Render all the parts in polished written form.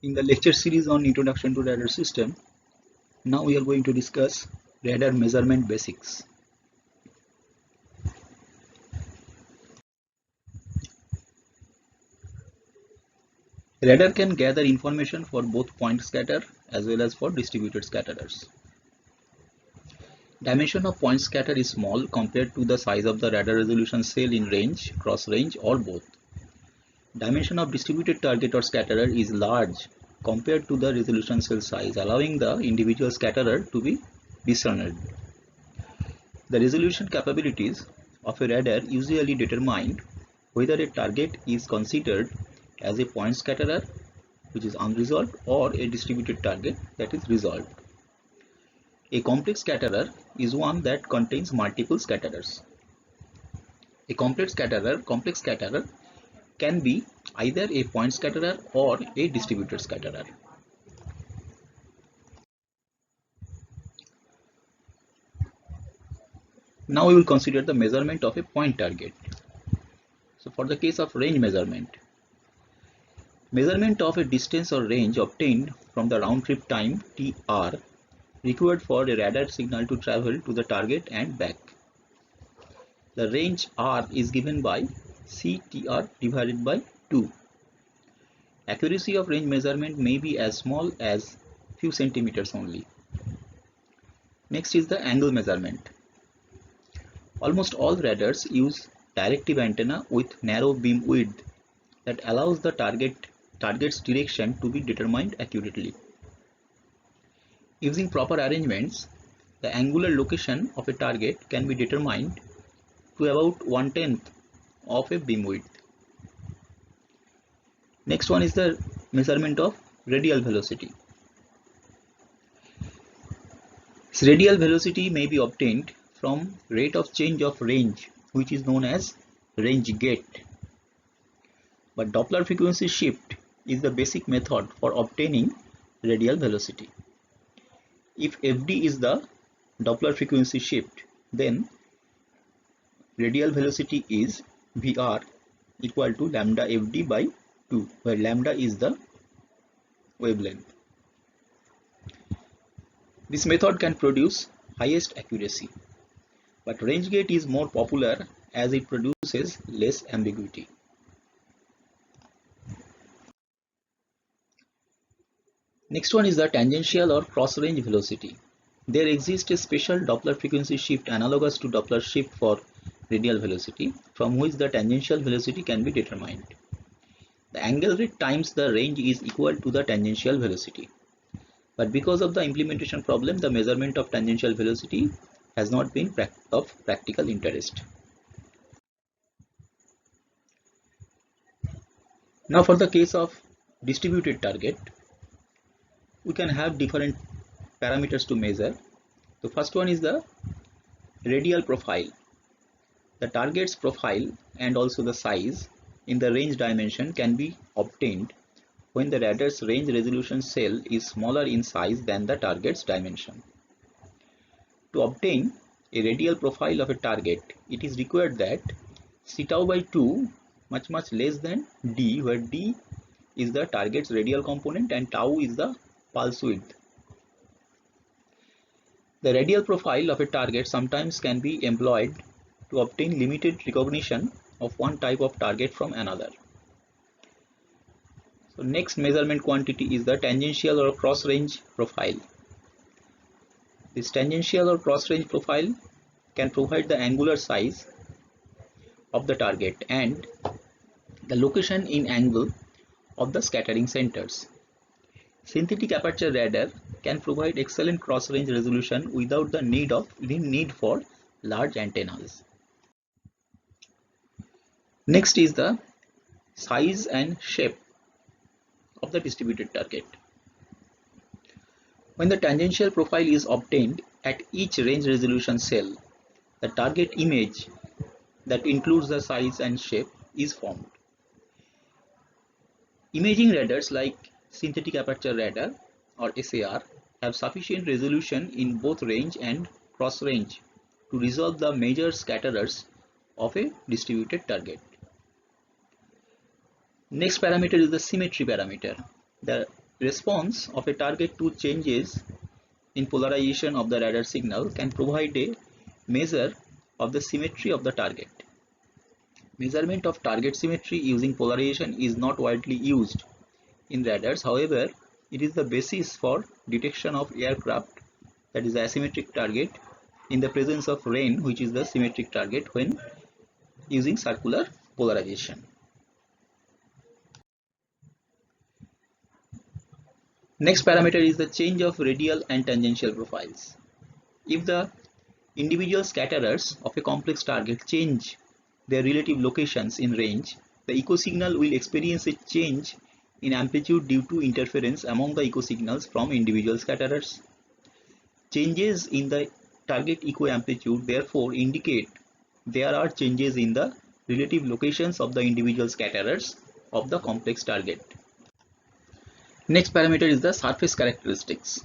In the lecture series on Introduction to Radar System, now we are going to discuss radar measurement basics. Radar can gather information for both point scatter as well as for distributed scatterers. Dimension of point scatter is small compared to the size of the radar resolution cell in range, cross range, or both. Dimension of distributed target or scatterer is large compared to the resolution cell size, allowing the individual scatterer to be discerned. The resolution capabilities of a radar usually determine whether a target is considered as a point scatterer, which is unresolved, or a distributed target, that is resolved. A complex scatterer is one that contains multiple scatterers. A complex scatterer can be either a point scatterer or a distributed scatterer. Now we will consider the measurement of a point target. So for the case of range measurement of a distance or range obtained from the round trip time Tr required for a radar signal to travel to the target and back. The range R is given by Ctr divided by 2. Accuracy of range measurement may be as small as few centimeters only. Next is the angle measurement. Almost all radars use directive antenna with narrow beam width that allows the target's direction to be determined accurately. Using proper arrangements, the angular location of a target can be determined to about 1/10 of a beam width. Next one is the measurement of radial velocity. Radial velocity may be obtained from rate of change of range, which is known as range gate. But Doppler frequency shift is the basic method for obtaining radial velocity. If Fd is the Doppler frequency shift, then radial velocity is Vr equal to lambda Fd by 2, where lambda is the wavelength. This method can produce highest accuracy, but range gate is more popular as it produces less ambiguity. Next one is the tangential or cross-range velocity. There exists a special Doppler frequency shift analogous to Doppler shift for radial velocity, from which the tangential velocity can be determined. The angle rate times the range is equal to the tangential velocity. But because of the implementation problem, the measurement of tangential velocity has not been of practical interest. Now for the case of distributed target, we can have different parameters to measure. The first one is the radial profile. The target's profile and also the size in the range dimension can be obtained when the radar's range resolution cell is smaller in size than the target's dimension. To obtain a radial profile of a target, it is required that C tau by 2 much less than d, where d is the target's radial component and tau is the pulse width. The radial profile of a target sometimes can be employed to obtain limited recognition of one type of target from another. So next measurement quantity is the tangential or cross-range profile. This tangential or cross-range profile can provide the angular size of the target and the location in angle of the scattering centers. Synthetic aperture radar can provide excellent cross-range resolution without the need for large antennas. Next is the size and shape of the distributed target. When the tangential profile is obtained at each range resolution cell, the target image that includes the size and shape is formed. Imaging radars like synthetic aperture radar or SAR have sufficient resolution in both range and cross range to resolve the major scatterers of a distributed target. Next parameter is the symmetry parameter. The Response of a target to changes in polarization of the radar signal can provide a measure of the symmetry of the target. Measurement of target symmetry using polarization is not widely used in radars. However, it is the basis for detection of aircraft, that is the asymmetric target, in the presence of rain, which is the symmetric target, when using circular polarization. Next parameter is the change of radial and tangential profiles. If the individual scatterers of a complex target change their relative locations in range, the echo signal will experience a change in amplitude due to interference among the echo signals from individual scatterers. Changes in the target echo amplitude therefore indicate there are changes in the relative locations of the individual scatterers of the complex target. Next parameter is the surface characteristics.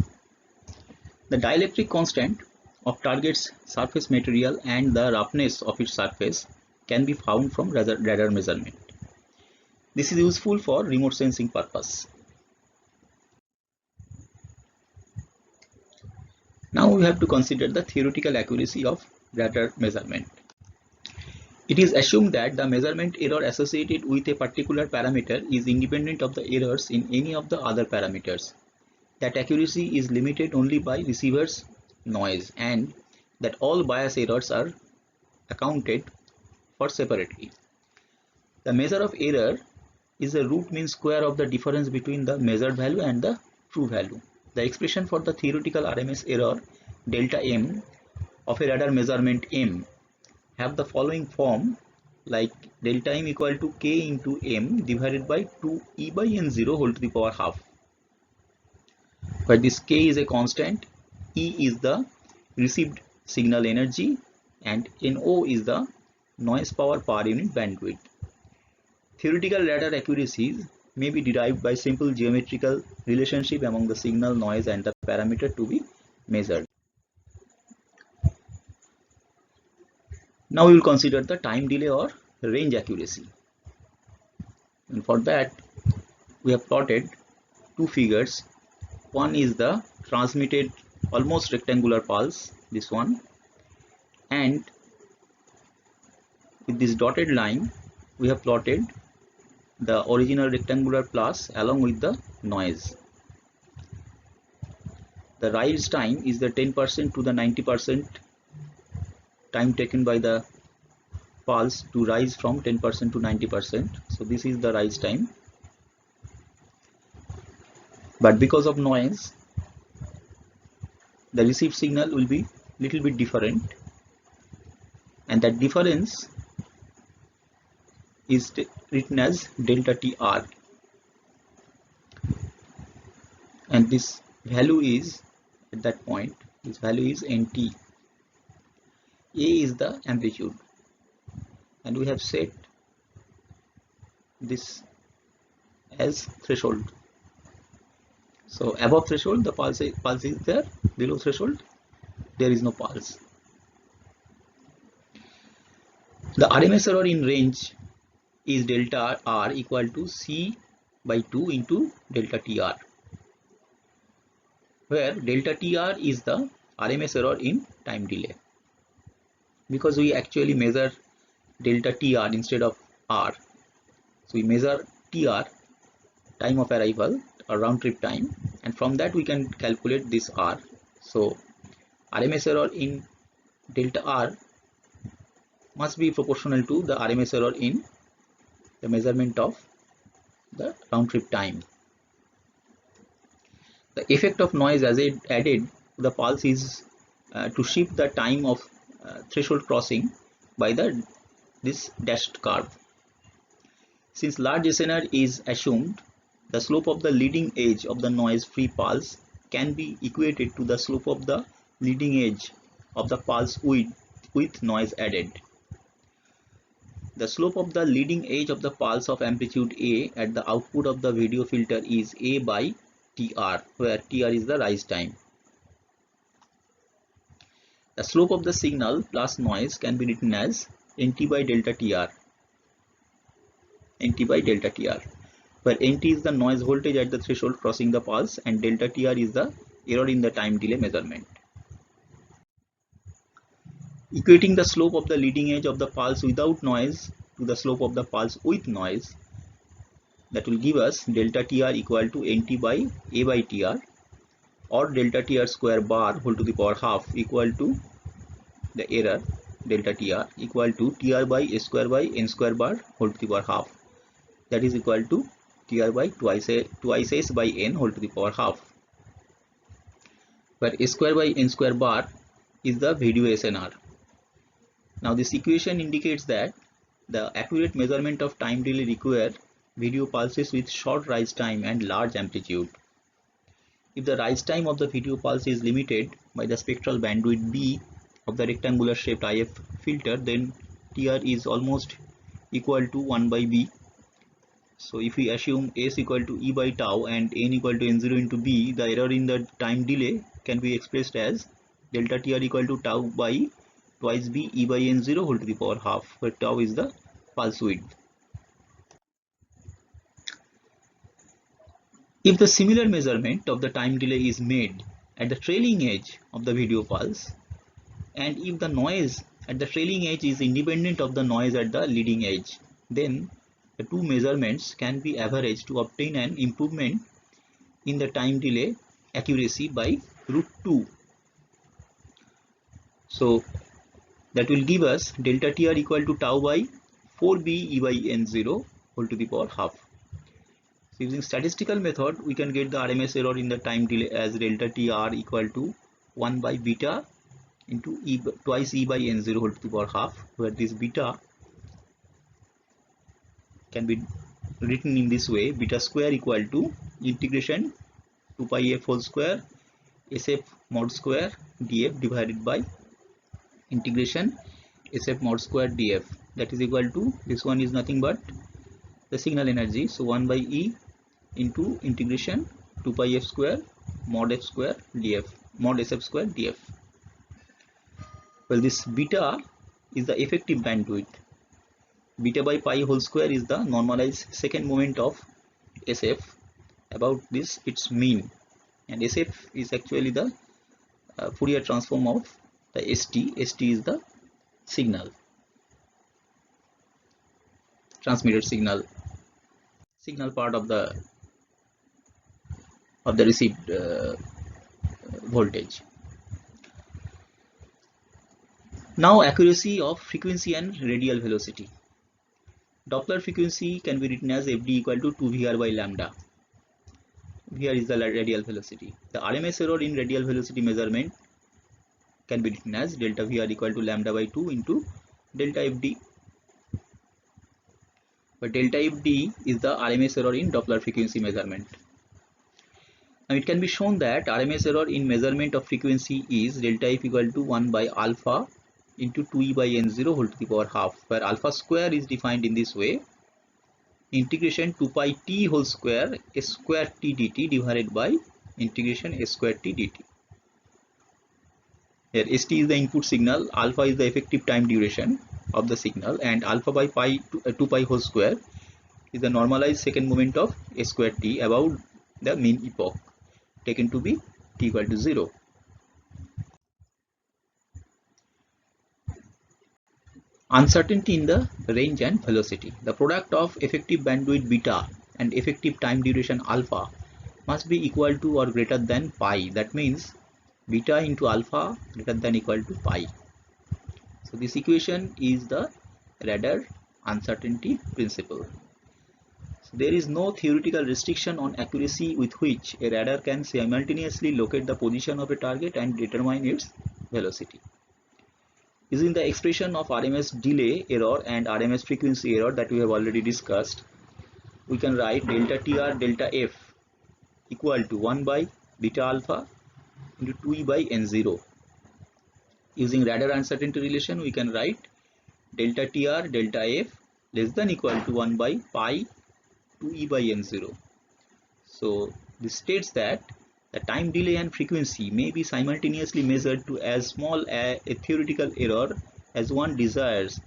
The dielectric constant of target's surface material and the roughness of its surface can be found from radar measurement. This is useful for remote sensing purpose. Now we have to consider the theoretical accuracy of radar measurement. It is assumed that the measurement error associated with a particular parameter is independent of the errors in any of the other parameters, that accuracy is limited only by receiver's noise, and that all bias errors are accounted for separately. The measure of error is the root mean square of the difference between the measured value and the true value. The expression for the theoretical RMS error delta m of a radar measurement m have the following form, like delta m equal to k into m divided by 2 e by n0 whole to the power half, where this k is a constant, e is the received signal energy, and no is the noise power per unit bandwidth. Theoretical radar accuracies may be derived by simple geometrical relationship among the signal, noise, and the parameter to be measured. Now we will consider the time delay or range accuracy. And for that, we have plotted two figures. One is the transmitted almost rectangular pulse, this one, and with this dotted line, we have plotted the original rectangular pulse along with the noise. The rise time is the 10% to the 90% time taken by the pulse to rise from 10% to 90%. So this is the rise time. But because of noise, the received signal will be little bit different, and that difference is written as delta TR, and this value is at that point, this value is NT. A is the amplitude, and we have set this as threshold. So above threshold the pulse is there, below threshold there is no pulse. The RMS error in range is delta R equal to C by 2 into delta TR, where delta TR is the RMS error in time delay, because we actually measure delta TR instead of R. So we measure TR, time of arrival or round trip time, and from that we can calculate this R. So RMS error in delta R must be proportional to the RMS error in the measurement of the round trip time. The effect of noise as it added to the pulse is to shift the time of threshold crossing by this dashed curve. Since large SNR is assumed, the slope of the leading edge of the noise-free pulse can be equated to the slope of the leading edge of the pulse with noise added. The slope of the leading edge of the pulse of amplitude A at the output of the video filter is A by TR, where TR is the rise time. The slope of the signal plus noise can be written as NT by delta TR. NT by delta TR. where NT is the noise voltage at the threshold crossing the pulse and delta TR is the error in the time delay measurement. Equating the slope of the leading edge of the pulse without noise to the slope of the pulse with noise, that will give us delta TR equal to NT by A by TR, or delta TR square bar whole to the power half equal to the error delta TR equal to TR by A square by N square bar whole to the power half, that is equal to TR by twice S by N whole to the power half, where A square by N square bar is the video SNR. Now this equation indicates that the accurate measurement of time delay require video pulses with short rise time and large amplitude. If the rise time of the video pulse is limited by the spectral bandwidth B of the rectangular shaped IF filter, then TR is almost equal to 1 by B. So if we assume S equal to E by tau and N equal to N0 into B, the error in the time delay can be expressed as delta TR equal to tau by twice B E by N0 whole to the power half, where tau is the pulse width. If the similar measurement of the time delay is made at the trailing edge of the video pulse, and if the noise at the trailing edge is independent of the noise at the leading edge, then the two measurements can be averaged to obtain an improvement in the time delay accuracy by √2. So that will give us delta TR equal to tau by 4B E by N0 whole to the power half. So using statistical method, we can get the RMS error in the time delay as delta TR equal to 1 by beta into twice E by N0 whole to the power half, where this beta can be written in this way: beta square equal to integration 2 pi f whole square SF mod square df divided by integration SF mod square df, that is equal to, this one is nothing but the signal energy, so 1 by E into integration 2 pi f square mod f square df mod SF square df. Well, this beta is the effective bandwidth. Beta by pi whole square is the normalized second moment of SF about this its mean, and SF is actually the Fourier transform of the ST. ST is the signal, transmitted signal part of the received voltage. Now accuracy of frequency and radial velocity. Doppler frequency can be written as FD equal to 2VR by lambda. VR is the radial velocity. The RMS error in radial velocity measurement can be written as delta VR equal to lambda by 2 into delta FD. But delta FD is the RMS error in Doppler frequency measurement. Now it can be shown that RMS error in measurement of frequency is delta F equal to 1 by alpha into 2E by N0 whole to the power half, where alpha square is defined in this way: integration 2 pi t whole square S square t dt divided by integration S square t dt. Here ST is the input signal, alpha is the effective time duration of the signal, and alpha by 2 pi whole square is the normalized second moment of S square t about the mean epoch, taken to be t equal to 0. Uncertainty in the range and velocity. The product of effective bandwidth beta and effective time duration alpha must be equal to or greater than pi. That means beta into alpha greater than equal to pi. So this equation is the radar uncertainty principle. So there is no theoretical restriction on accuracy with which a radar can simultaneously locate the position of a target and determine its velocity. Using the expression of RMS delay error and RMS frequency error that we have already discussed, we can write delta TR delta F equal to 1 by beta alpha into 2E by N0. Using radar uncertainty relation, we can write delta TR delta F less than equal to 1 by pi 2E by N0. So this states that the time delay and frequency may be simultaneously measured to as small a theoretical error as one desires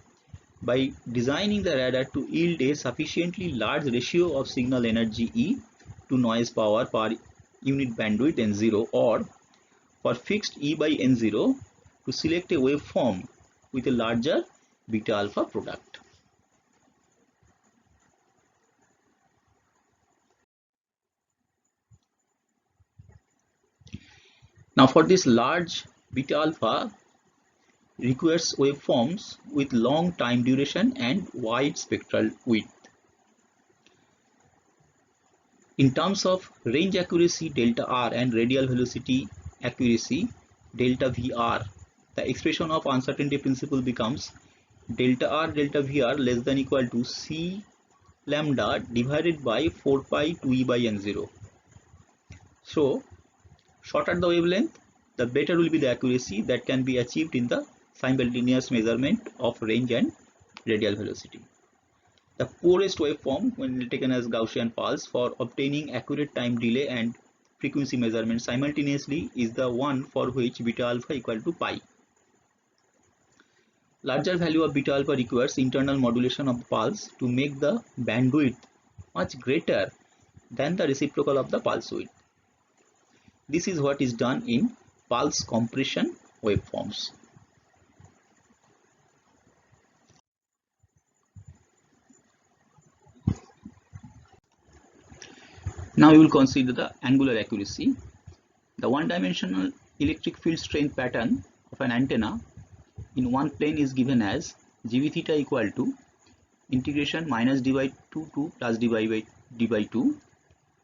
By designing the radar to yield a sufficiently large ratio of signal energy E to noise power per unit bandwidth N0, or for fixed E by N0 to select a waveform with a larger beta alpha product. Now for this large beta alpha requires waveforms with long time duration and wide spectral width. In terms of range accuracy delta R and radial velocity accuracy delta VR, the expression of uncertainty principle becomes delta R delta VR less than equal to C lambda divided by 4 pi 2e by n0. So shorter the wavelength, the better will be the accuracy that can be achieved in the simultaneous measurement of range and radial velocity. The poorest waveform when taken as Gaussian pulse for obtaining accurate time delay and frequency measurement simultaneously is the one for which beta alpha equal to pi. Larger value of beta alpha requires internal modulation of the pulse to make the bandwidth much greater than the reciprocal of the pulse width. This is what is done in pulse compression waveforms. Now we will consider the angular accuracy. The one-dimensional electric field strength pattern of an antenna in one plane is given as gv theta equal to integration minus d by 2 to plus d by 2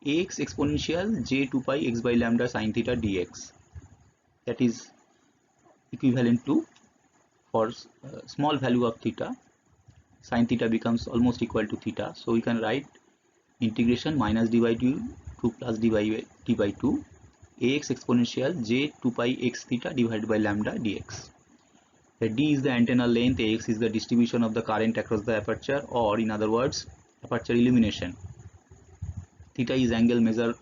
ax exponential j 2 pi x by lambda sin theta dx. That is equivalent to, for small value of theta, sin theta becomes almost equal to theta. So we can write integration minus d by 2 to plus d by 2 ax exponential j 2 pi x theta divided by lambda dx. The d is the antenna length, ax is the distribution of the current across the aperture, or in other words, aperture illumination. Theta is angle measured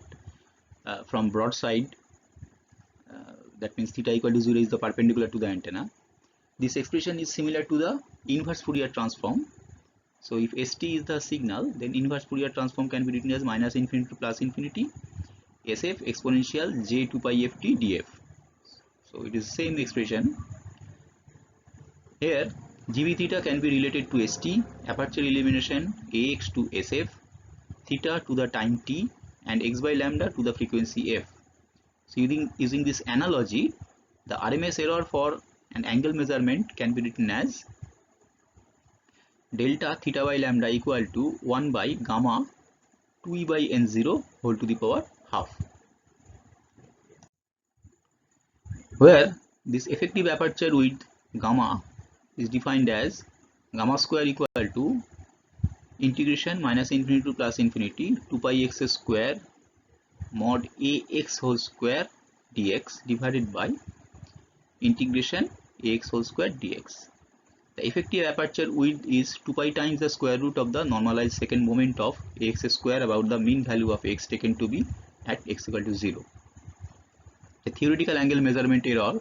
from broadside. That means theta equal to 0 is the perpendicular to the antenna. This expression is similar to the inverse Fourier transform. So if st is the signal, then inverse Fourier transform can be written as minus infinity to plus infinity sf exponential j 2 pi ft df. So it is the same expression. Here gv theta can be related to st, aperture illumination ax to sf, theta to the time t, and x by lambda to the frequency f. So using this analogy, the RMS error for an angle measurement can be written as delta theta by lambda equal to 1 by gamma 2e by n0 whole to the power half, where this effective aperture width gamma is defined as gamma square equal to integration minus infinity to plus infinity 2 pi x square mod ax whole square dx divided by integration ax whole square dx. The effective aperture width is 2 pi times the square root of the normalized second moment of ax square about the mean value of x taken to be at x equal to 0. The theoretical angle measurement error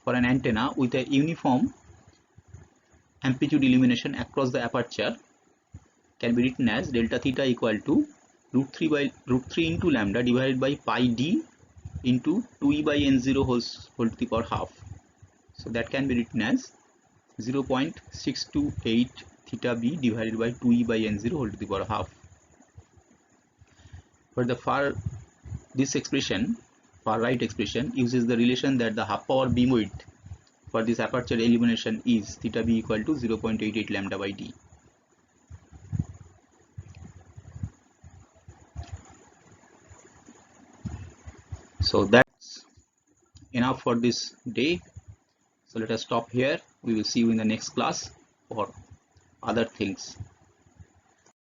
for an antenna with a uniform amplitude illumination across the aperture can be written as delta theta equal to root 3 into lambda divided by pi d into 2e by n0 whole to the power half. So that can be written as 0.628 theta b divided by 2e by n0 whole to the power half. For the this expression, far right expression, uses the relation that the half power beam width for this aperture illumination is theta b equal to 0.88 lambda by d. So that's enough for this day. So let us stop here. We will see you in the next class for other things.